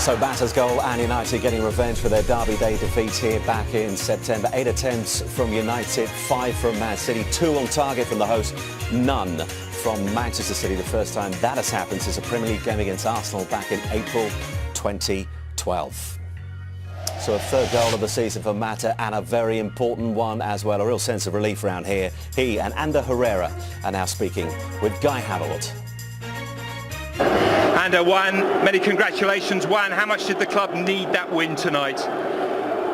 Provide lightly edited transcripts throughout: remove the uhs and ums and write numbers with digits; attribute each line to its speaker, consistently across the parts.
Speaker 1: So Mata's goal and United getting revenge for their Derby Day defeat here back in September. 8 attempts from United, 5 from Man City, 2 on target from the host, none from Manchester City. The first time that has happened since a Premier League game against Arsenal back in April 2012. So a third goal of the season for Mata, and a very important one as well. A real sense of relief around here. He and Ander Herrera are now speaking with Guy Havertz.
Speaker 2: And Juan, many congratulations. Juan, how much did the club need that win tonight?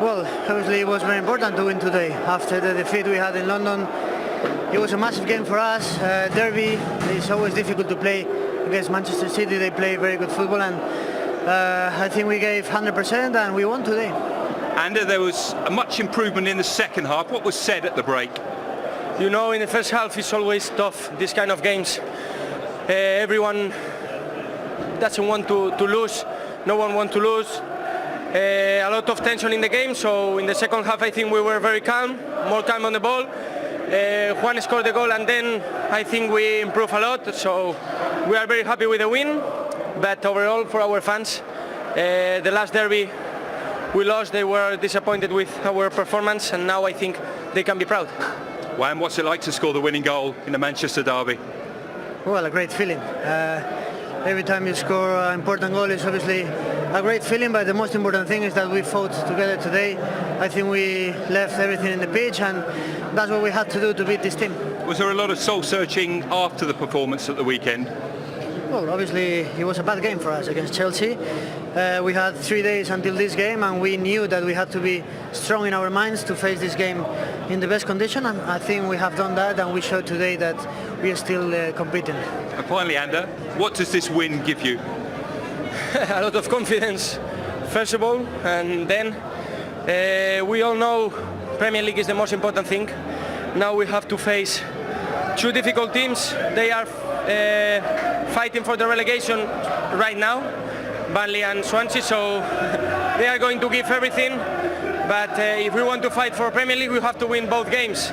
Speaker 3: Well, obviously it was very important to win today. After the defeat we had in London, it was a massive game for us. Derby is always difficult to play against Manchester City. They play very good football, and I think we gave 100% and we won today.
Speaker 2: And there was a much improvement in the second half. What was said at the break?
Speaker 4: You know, in the first half it's always tough, this kind of games. Everyone doesn't want to lose. No one wants to lose. A lot of tension in the game, so in the second half I think we were very calm, more calm on the ball. Juan scored the goal and then I think we improved a lot, so we are very happy with the win. But overall for our fans, the last derby we lost, they were disappointed with our performance, and now I think they can be proud.
Speaker 2: Juan, what's it like to score the winning goal in the Manchester derby?
Speaker 3: Well, a great feeling. Every time you score an important goal is obviously a great feeling, but the most important thing is that we fought together today. I think we left everything in the pitch, and that's what we had to do to beat this team.
Speaker 2: Was there a lot of soul searching after the performance at the weekend?
Speaker 3: Well, obviously it was a bad game for us against Chelsea. We had 3 days until this game, and we knew that we had to be strong in our minds to face this game in the best condition, and I think we have done that, and we showed today that we are still competing.
Speaker 2: And finally, Ander, what does this win give you?
Speaker 4: A lot of confidence, first of all, and then we all know Premier League is the most important thing. Now we have to face 2 difficult teams. They are fighting for the relegation right now, Burnley and Swansea, so they are going to give everything. But if we want to fight for Premier League, we have to win both games.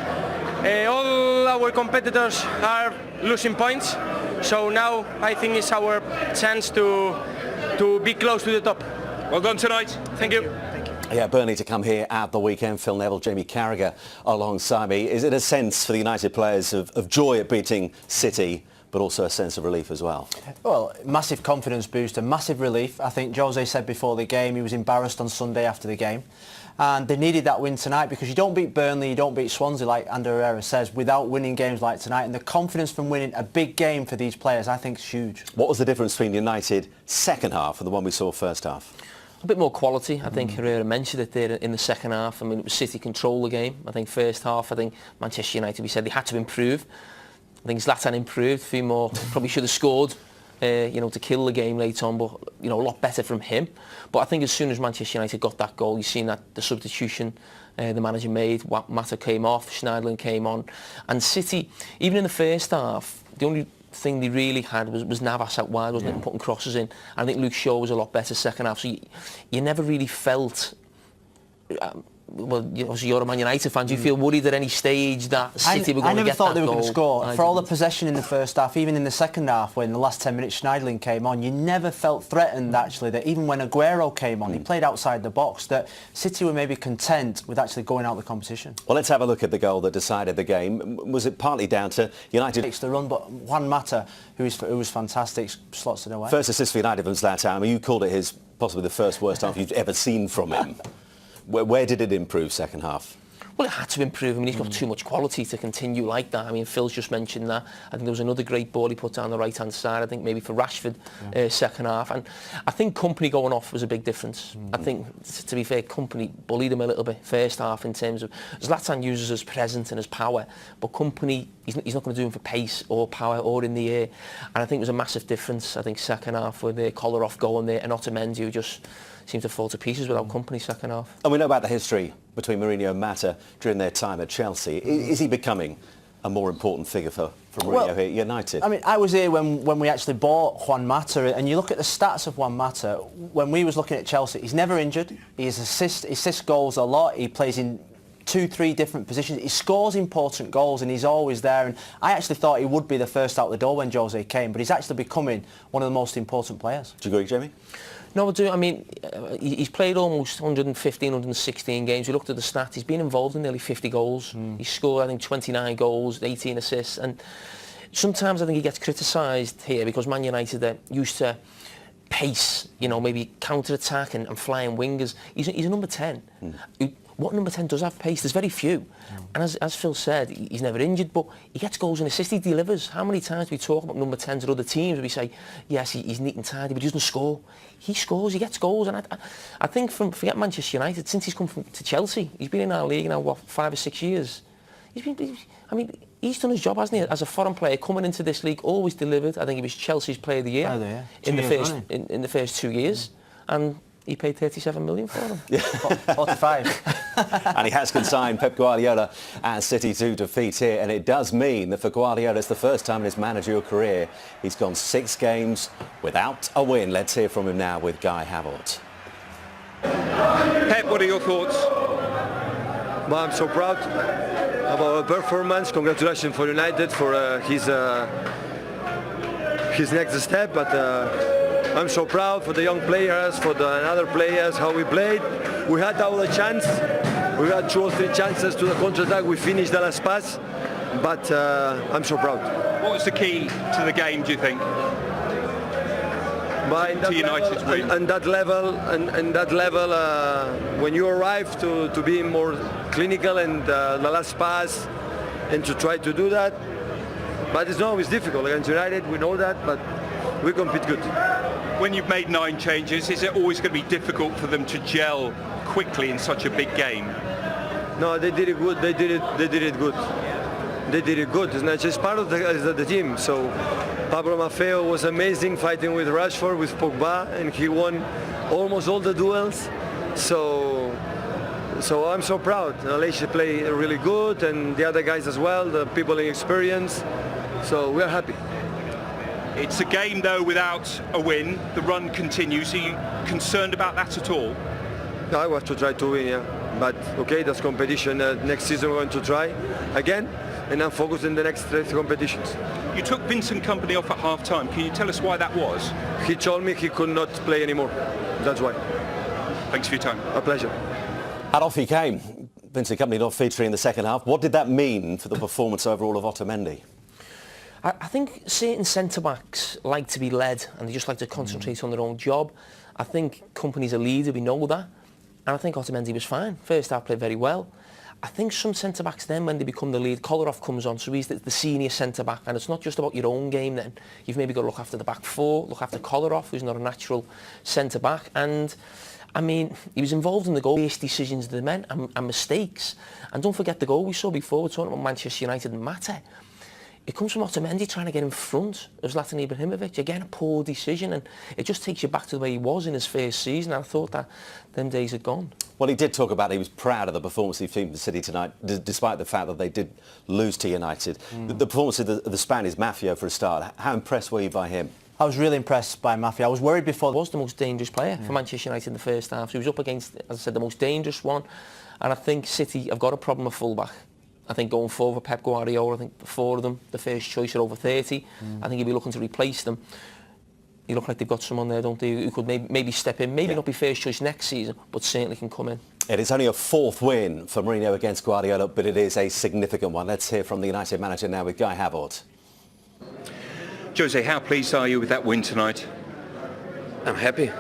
Speaker 4: All our competitors are losing points, so now I think it's our chance to be close to the top.
Speaker 2: Well done tonight.
Speaker 4: Thank you.
Speaker 1: Yeah, Burnley to come here at the weekend. Phil Neville, Jamie Carragher alongside me. Is it a sense for the United players of joy at beating City, but also a sense of relief as well?
Speaker 5: Well, massive confidence booster, massive relief. I think Jose said before the game he was embarrassed on Sunday after the game. And they needed that win tonight, because you don't beat Burnley, you don't beat Swansea, like Ander Herrera says, without winning games like tonight. And the confidence from winning a big game for these players, I think, is huge.
Speaker 1: What was the difference between United second half and the one we saw first half?
Speaker 6: A bit more quality. I think Herrera mentioned it there in the second half. I mean, it was City control the game. I think first half, I think Manchester United, we said they had to improve. I think Zlatan improved, a few more, probably should have scored, to kill the game late on, but, a lot better from him. But I think as soon as Manchester United got that goal, you've seen that the substitution the manager made, Mata came off, Schneiderlin came on. And City, even in the first half, the only thing they really had was Navas out wide, wasn't it, and putting crosses in. I think Luke Shaw was a lot better second half, so you never really felt... well, obviously you're a Man United fan. Do you feel worried at any stage that City were going to get that goal?
Speaker 5: I never thought they were going to score. For all the possession in the first half, even in the second half, when the last 10 minutes Schneiderlin came on, you never felt threatened, actually, that even when Aguero came on, he played outside the box, that City were maybe content with actually going out of the competition.
Speaker 1: Well, let's have a look at the goal that decided the game. Was it partly down to United?
Speaker 5: It's the run, but Juan Mata, who was fantastic, slots it away.
Speaker 1: First assist for United from Zlatan. I mean, you called it possibly the first worst half you've ever seen from him. Where did it improve second half?
Speaker 6: Well, it had to improve. I mean, he's got too much quality to continue like that. I mean, Phil's just mentioned that. I think there was another great ball he put down the right-hand side, I think maybe for Rashford, second half. And I think Kompany going off was a big difference. I think, to be fair, Kompany bullied him a little bit first half in terms of... Zlatan uses his presence and his power, but Kompany, he's not going to do him for pace or power or in the air. And I think it was a massive difference, I think, second half with the Kolarov going there and Otamendi, who just seemed to fall to pieces without Kompany second half.
Speaker 1: And we know about the history between Mourinho and Mata during their time at Chelsea. Is he becoming a more important figure for Mourinho here at United?
Speaker 5: I mean, I was here when we actually bought Juan Mata, and you look at the stats of Juan Mata. When we was looking at Chelsea, he's never injured. He assists goals a lot. He plays in 2-3 different positions. He scores important goals and he's always there. And I actually thought he would be the first out the door when Jose came, but he's actually becoming one of the most important players.
Speaker 1: Do you agree, Jamie?
Speaker 6: No, I do. I mean, he's played almost 115, 116 games. We looked at the stats. He's been involved in nearly 50 goals. He's scored, I think, 29 goals, 18 assists. And sometimes I think he gets criticised here because Man United are used to pace, you know, maybe counter-attack and flying wingers. He's a number 10. What number 10 does have pace? There's very few. And as Phil said, he's never injured, but he gets goals and assists, he delivers. How many times do we talk about number 10s at other teams where we say, yes, he's neat and tidy, but he doesn't score. He scores, he gets goals. And I think forget Manchester United, since he's come to Chelsea, he's been in our league now, what, 5 or 6 years. He's done his job, hasn't he? As a foreign player coming into this league, always delivered. I think he was Chelsea's Player of the Year in the first 2 years, and he paid 37 million for him.
Speaker 5: 45.
Speaker 1: And he has consigned Pep Guardiola and City to defeat here, and it does mean that for Guardiola it's the first time in his managerial career he's gone 6 games without a win. Let's hear from him now with Guy Havertz.
Speaker 2: Pep, what are your thoughts?
Speaker 7: Well, I'm so proud of our performance. Congratulations for United for his next step. But I'm so proud for the young players, for the other players, how we played. We had our chance. We had 2 or 3 chances to the counter-attack. We finished the last pass. But I'm so proud.
Speaker 2: What was the key to the game, do you think?
Speaker 7: To
Speaker 2: United's win.
Speaker 7: And that level, when you arrive to be more clinical and the last pass, and to try to do that. But it's always difficult against United. We know that, but we compete good.
Speaker 2: When you've made 9 changes, is it always going to be difficult for them to gel quickly in such a big game?
Speaker 7: No, they did it good. They did it good. They did it good. It's just part of the team. So Pablo Maffeo was amazing fighting with Rashford, with Pogba, and he won almost all the duels. So I'm so proud. Aleix played really good, and the other guys as well, the people in experience. So we're happy.
Speaker 2: It's a game, though, without a win. The run continues. Are you concerned about that at all?
Speaker 7: I want to try to win, yeah. But, okay, that's competition. Next season we're going to try again, and I'm focused in the next 3 competitions.
Speaker 2: You took Vincent Kompany off at half-time. Can you tell us why that was?
Speaker 7: He told me he could not play anymore. That's why.
Speaker 2: Thanks for your time.
Speaker 7: A pleasure.
Speaker 1: And off he came. Vincent Kompany not featuring in the second half. What did that mean for the performance overall of Otamendi?
Speaker 6: I think certain centre-backs like to be led and they just like to concentrate on their own job. I think Kompany's a leader, we know that. And I think Otamendi was fine. First half played very well. I think some centre-backs then, when they become the lead, Kolarov comes on, so he's the senior centre-back. And it's not just about your own game then. You've maybe got to look after the back 4, look after Kolarov, who's not a natural centre-back. And, I mean, he was involved in the goal-based decisions of the men and mistakes. And don't forget the goal we saw before, we're talking about Manchester United and Mate. It comes from Otamendi trying to get in front of Zlatan Ibrahimovic. Again, a poor decision, and it just takes you back to the way he was in his first season. I thought that them days had gone.
Speaker 1: Well, he did talk about he was proud of the performance of the team for City tonight, despite the fact that they did lose to United. The performance of the Spanish Maffeo for a start. How impressed were you by him?
Speaker 5: I was really impressed by Maffeo. I was worried before.
Speaker 6: He was the most dangerous player for Manchester United in the first half. So he was up against, as I said, the most dangerous one. And I think City have got a problem at full-back. I think going forward for Pep Guardiola, I think 4 of them, the first choice are over 30. I think he'll be looking to replace them. You look like they've got someone there, don't they, who could maybe step in, maybe not be first choice next season, but certainly can come in.
Speaker 1: It is only a 4th win for Mourinho against Guardiola, but it is a significant one. Let's hear from the United manager now with Guy Havertz.
Speaker 2: Jose, how pleased are you with that win tonight?
Speaker 8: I'm happy.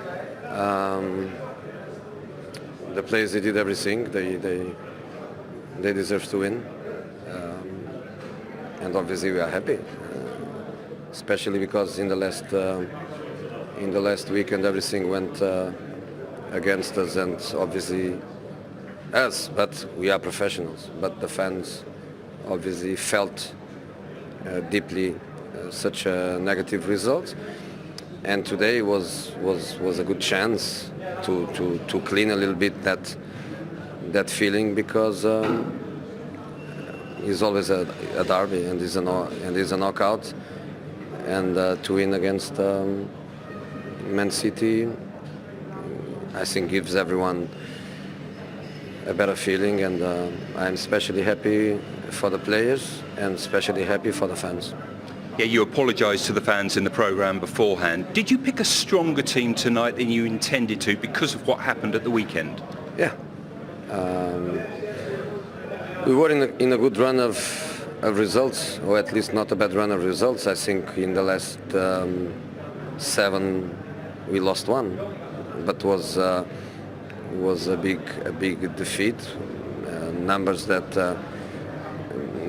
Speaker 8: The players, they did everything. They deserve to win. And obviously we are happy, especially because in the last weekend everything went against us, and obviously us, but we are professionals. But the fans obviously felt deeply such a negative result, and today was a good chance to clean a little bit that feeling, because it's always a derby and is a knockout, and to win against Man City, I think gives everyone a better feeling, and I'm especially happy for the players and especially happy for the fans.
Speaker 2: Yeah, you apologised to the fans in the programme beforehand. Did you pick a stronger team tonight than you intended to because of what happened at the weekend?
Speaker 8: Yeah. We were in a good run of results, or at least not a bad run of results. I think in the last 7 we lost one, but was a big defeat. Numbers that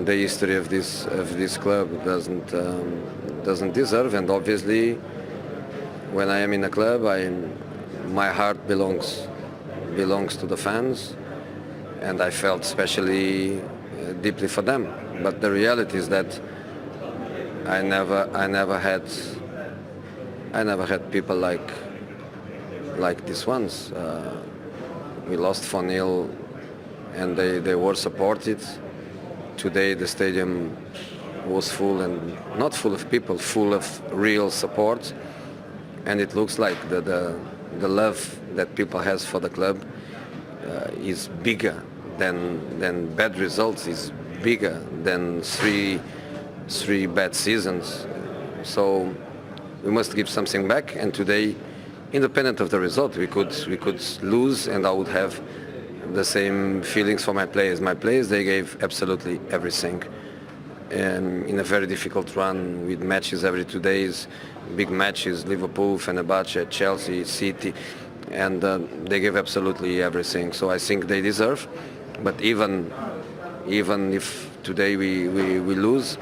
Speaker 8: the history of this club doesn't deserve, and obviously when I am in a club, my heart belongs to the fans, and I felt especially deeply for them. But the reality is that I never had people like these ones. We lost 4-0, and they were supported. Today the stadium was full, and not full of people, full of real support, and it looks like the love that people has for the club is bigger than bad results, is bigger than three bad seasons. So we must give something back, and today, independent of the result, we could lose, and I would have the same feelings for my players. My players, they gave absolutely everything in a very difficult run with matches every 2 days, big matches, Liverpool, Fenerbahce, Chelsea, City, and they gave absolutely everything. So I think they deserve. But even if today we lose,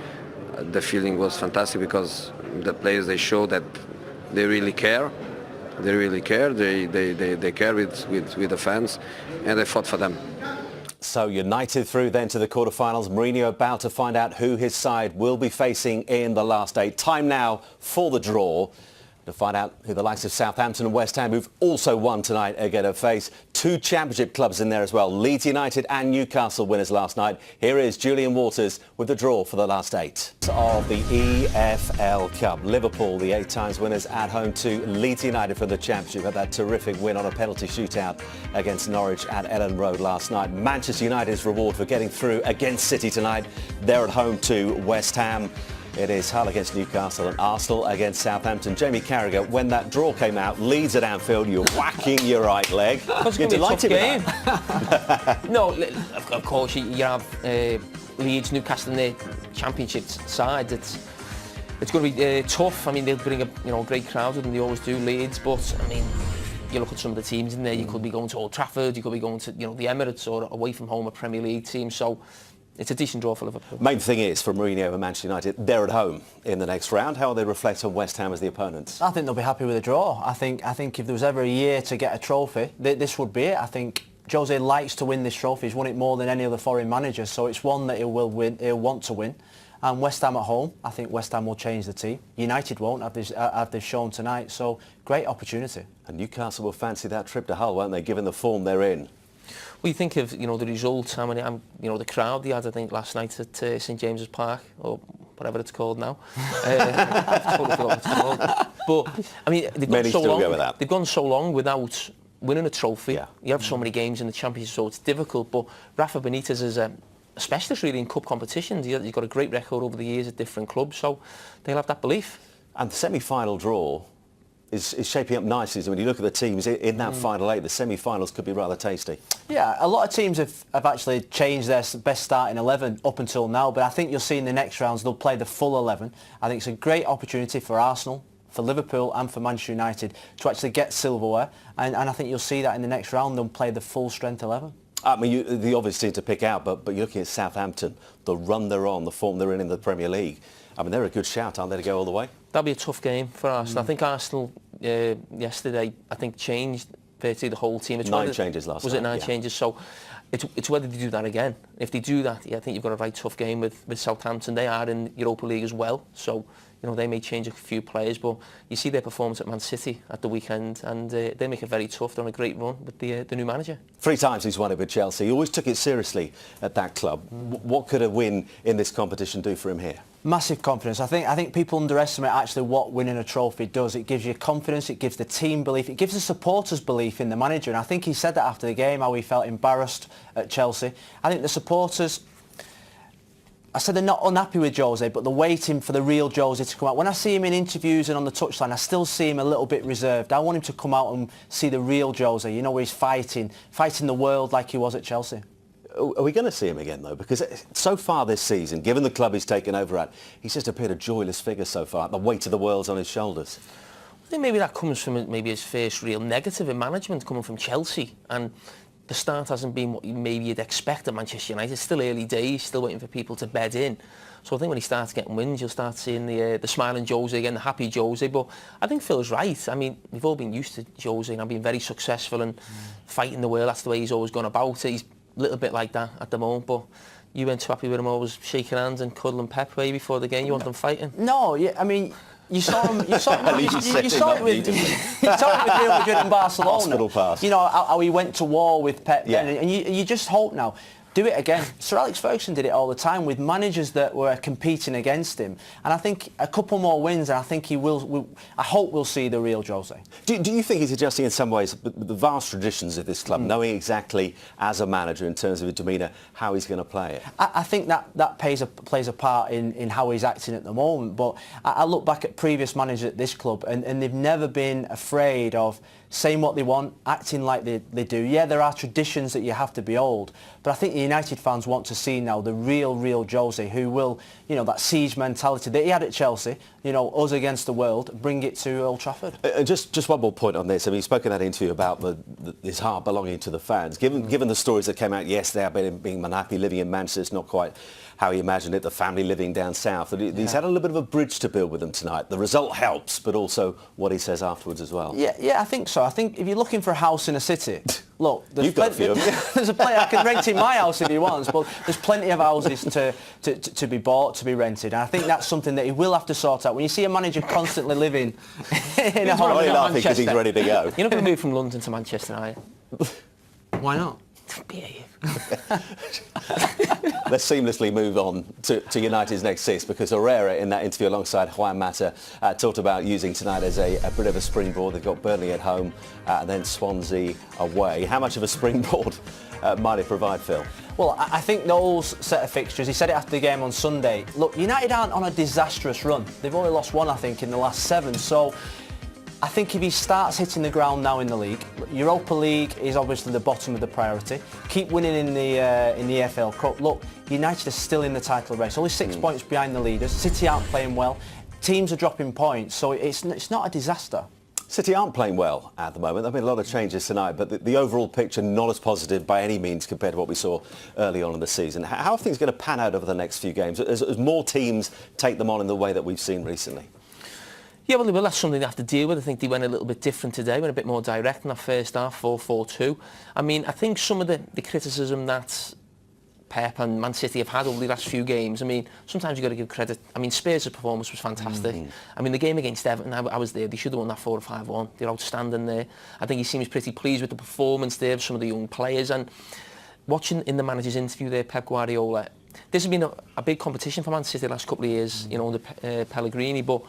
Speaker 8: the feeling was fantastic, because the players, they show that they really care. They really care. They care with the fans, and they fought for them.
Speaker 1: So United through then to the quarterfinals. Mourinho about to find out who his side will be facing in the last 8. Time now for the draw to find out who the likes of Southampton and West Ham, who've also won tonight, are going to face. 2 championship clubs in there as well. Leeds United and Newcastle winners last night. Here is Julian Waters with the draw for the last 8 of the EFL Cup. Liverpool, the 8 times winners, at home to Leeds United for the championship. Had that terrific win on a penalty shootout against Norwich at Ellen Road last night. Manchester United's reward for getting through against City tonight. They're at home to West Ham. It is Hull against Newcastle and Arsenal against Southampton. Jamie Carragher, when that draw came out, Leeds at Anfield, you're whacking your right leg. You're delighted with that.
Speaker 6: No, of course you have Leeds, Newcastle in the championship side. It's going to be tough. I mean, they'll bring a great crowd with them. They always do, Leeds. But I mean, you look at some of the teams in there. You could be going to Old Trafford. You could be going to the Emirates, or away from home a Premier League team. So it's a decent draw for Liverpool.
Speaker 1: Main thing is, for Mourinho and Manchester United, they're at home in the next round. How will they reflect on West Ham as the opponents?
Speaker 5: I think they'll be happy with a draw. I think if there was ever a year to get a trophy, this would be it. I think Jose likes to win this trophy. He's won it more than any other foreign manager, so it's one that he'll want to win. And West Ham at home, I think West Ham will change the team. United won't, have they shown tonight, so great opportunity.
Speaker 1: And Newcastle will fancy that trip to Hull, won't they, given the form they're in?
Speaker 6: Well, you think of the results, the crowd they had, I think, last night at St James's Park, or whatever it's called now. I've totally forgot what it's called. But I mean, they've gone so long without winning a trophy.
Speaker 1: Yeah.
Speaker 6: You have so many games in the Championship, so it's difficult. But Rafa Benitez is a specialist really in cup competitions. He's got a great record over the years at different clubs, so they'll have that belief.
Speaker 1: And the semi-final draw is shaping up nicely. So when you look at the teams in that final 8, the semi-finals could be rather tasty.
Speaker 5: Yeah, a lot of teams have actually changed their best starting 11 up until now, but I think you'll see in the next rounds they'll play the full 11. I think it's a great opportunity for Arsenal, for Liverpool and for Manchester United to actually get silverware, and I think you'll see that in the next round they'll play the full strength 11.
Speaker 1: I mean, the obvious team to pick out, but you're looking at Southampton, the run they're on, the form they're in the Premier League. I mean, they're a good shout, aren't they, to go all the way?
Speaker 6: That'll be a tough game for Arsenal. I think Arsenal yesterday, changed virtually the whole team.
Speaker 1: It's 9 changes last night.
Speaker 6: Was it 9 changes? So it's whether they do that again. If they do that, I think you've got a very tough game with Southampton. They are in Europa League as well, so they may change a few players, but you see their performance at Man City at the weekend, and they make it very tough. They're on a great run with the new manager. 3
Speaker 1: times he's won it with Chelsea. He always took it seriously at that club. What could a win in this competition do for him here?
Speaker 5: Massive confidence. I think people underestimate actually what winning a trophy does. It gives you confidence, it gives the team belief, it gives the supporters belief in the manager, and I think he said that after the game, how he felt embarrassed at Chelsea. I think the supporters, I said they're not unhappy with Jose, but they're waiting for the real Jose to come out. When I see him in interviews and on the touchline, I still see him a little bit reserved. I want him to come out and see the real Jose, you know, where he's fighting the world like he was at Chelsea.
Speaker 1: Are we going to see him again, though? Because so far this season, given the club he's taken over at, he's just appeared a joyless figure so far. The weight of the world's on his shoulders.
Speaker 6: I think maybe that comes from maybe his first real negative in management, coming from Chelsea. And the start hasn't been what maybe you'd expect at Manchester United. It's still early days, still waiting for people to bed in. So I think when he starts getting wins, you'll start seeing the smiling Jose again, the happy Jose. But I think Phil's right. I mean, we've all been used to Jose and being very successful and fighting the world. That's the way he's always gone about it. He's a little bit like that at the moment, but you weren't too happy with him always shaking hands and cuddling Pep way before the game. You want them fighting?
Speaker 5: No, yeah, I mean, you saw him. You saw it with Real Madrid and Barcelona.
Speaker 1: Hospital pass.
Speaker 5: You know how he went to war with Pep,
Speaker 1: Yeah.
Speaker 5: and you just hope now. Do it again. Sir Alex Ferguson did it all the time with managers that were competing against him, and I think a couple more wins, and I think he will. I hope we'll see the real Jose.
Speaker 1: Do you think he's adjusting in some ways the vast traditions of this club, knowing exactly as a manager in terms of his demeanour how he's going to play it?
Speaker 5: I think that plays a part in how he's acting at the moment. But I look back at previous managers at this club, and they've never been afraid of saying what they want, acting like they do. Yeah, there are traditions that you have to behold, but I think the United fans want to see now the real Jose, who will, you know, that siege mentality that he had at Chelsea, you know, us against the world, bring it to Old Trafford.
Speaker 1: Just one more point on this. I mean, you spoke in that interview about his heart belonging to the fans. Given the stories that came out yesterday about him being unhappy, living in Manchester, it's not quite how he imagined it, the family living down south. He's had a little bit of a bridge to build with them tonight. The result helps, but also what he says afterwards as well.
Speaker 5: Yeah, I think so. I think if you're looking for a house in a city, look,
Speaker 1: You've got a few of them.
Speaker 5: there's plenty. I can rent in my house if he wants, but there's plenty of houses to be bought, to be rented, and I think that's something that he will have to sort out. When you see a manager constantly living in a home in
Speaker 1: laughing because he's ready to go.
Speaker 6: You're not going to move from London to Manchester, are you?
Speaker 5: Why not?
Speaker 6: Behave.
Speaker 1: Let's seamlessly move on to United's next 6, because Herrera, in that interview alongside Juan Mata, talked about using tonight as a bit of a springboard. They've got Burnley at home and then Swansea away. How much of a springboard might it provide, Phil?
Speaker 5: Well, I think those set of fixtures, he said it after the game on Sunday, look, United aren't on a disastrous run. They've only lost one, I think, in the last 7, so I think if he starts hitting the ground now in the league, Europa League is obviously the bottom of the priority. Keep winning in the EFL Cup. Look, United are still in the title race, only 6 points behind the leaders. City aren't playing well. Teams are dropping points, so it's not a disaster.
Speaker 1: City aren't playing well at the moment. There have been a lot of changes tonight, but the overall picture not as positive by any means compared to what we saw early on in the season. How are things going to pan out over the next few games as more teams take them on in the way that we've seen recently?
Speaker 6: Yeah, well, that's something they have to deal with. I think they went a little bit different today, went a bit more direct in that first half, 4-4-2. I mean, I think some of the criticism that Pep and Man City have had over the last few games, I mean, sometimes you've got to give credit. I mean, Spurs' performance was fantastic. I mean, the game against Everton, I was there. They should have won that 4-5-1. They're outstanding there. I think he seems pretty pleased with the performance there of some of the young players. And watching in the manager's interview there, Pep Guardiola, this has been a big competition for Man City the last couple of years, you know, under Pellegrini, but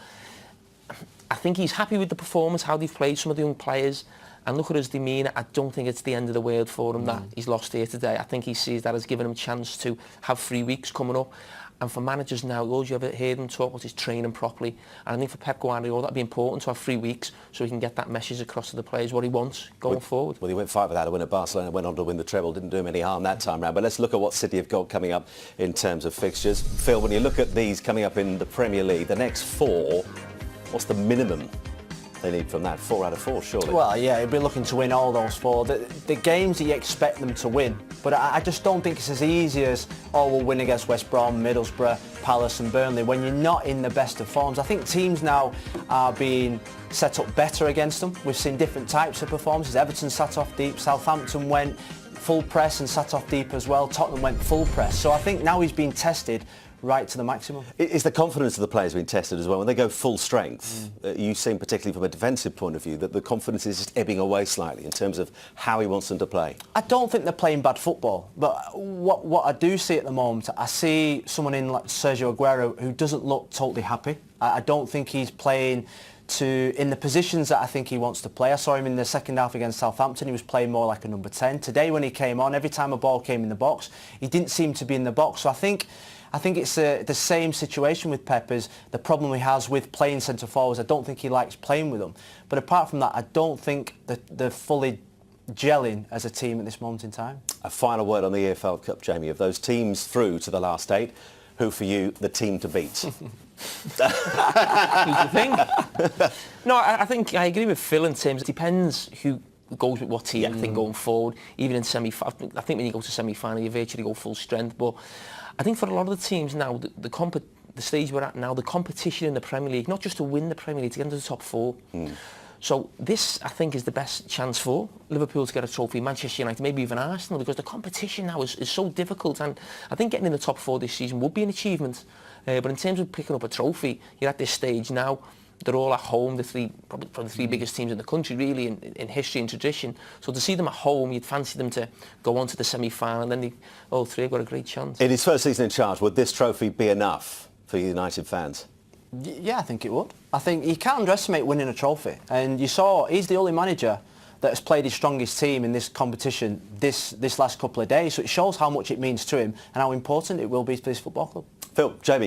Speaker 6: I think he's happy with the performance, how they've played some of the young players, and look at his demeanour. I don't think it's the end of the world for him that he's lost here today. I think he sees that as giving him a chance to have 3 weeks coming up. And for managers now, all you ever heard them talk about is training properly. And I think for Pep Guardiola, that'd be important to have 3 weeks so he can get that message across to the players, what he wants going forward.
Speaker 1: Well, he went 5 without a win at Barcelona, went on to win the treble, didn't do him any harm that time round. But let's look at what City have got coming up in terms of fixtures. Phil, when you look at these coming up in the Premier League, the next 4, what's the minimum they need from that? 4 out of 4, surely.
Speaker 5: Well, yeah, he'll be looking to win all those 4. The games that you expect them to win, but I just don't think it's as easy as, we'll win against West Brom, Middlesbrough, Palace and Burnley when you're not in the best of forms. I think teams now are being set up better against them. We've seen different types of performances. Everton sat off deep, Southampton went full press and sat off deep as well. Tottenham went full press. So I think now he's being tested right to the maximum.
Speaker 1: Is the confidence of the players being tested as well? When they go full strength, you seem, particularly from a defensive point of view, that the confidence is just ebbing away slightly in terms of how he wants them to play.
Speaker 5: I don't think they're playing bad football, but what I do see at the moment, I see someone in like Sergio Aguero who doesn't look totally happy. I don't think he's playing in the positions that I think he wants to play. I saw him in the second half against Southampton. He was playing more like a number 10. Today when he came on, every time a ball came in the box, he didn't seem to be in the box. So I think it's the same situation with Pep as the problem he has with playing centre forwards. I don't think he likes playing with them. But apart from that, I don't think that they're fully gelling as a team at this moment in time.
Speaker 1: A final word on the EFL Cup, Jamie. Of those teams through to the last 8, who for you the team to beat?
Speaker 6: Who's the thing? No, I think I agree with Phil in terms. It depends who goes with what team. I think going forward, even in semi-final, I think when you go to semi-final, you virtually go full strength. But I think for a lot of the teams now, the stage we're at now, the competition in the Premier League, not just to win the Premier League, to get into the top 4. So this, I think, is the best chance for Liverpool to get a trophy, Manchester United, maybe even Arsenal, because the competition now is so difficult. And I think getting in the top 4 this season would be an achievement. But in terms of picking up a trophy, you're at this stage now. They're all at home, probably the 3 biggest teams in the country, really, in history and tradition. So to see them at home, you'd fancy them to go on to the semi-final, and then all 3 have got a great chance.
Speaker 1: In his first season in charge, would this trophy be enough for United fans?
Speaker 5: Yeah, I think it would. I think you can't underestimate winning a trophy. And you saw, he's the only manager that has played his strongest team in this competition this last couple of days. So it shows how much it means to him and how important it will be to this football club.
Speaker 1: Phil, Jamie,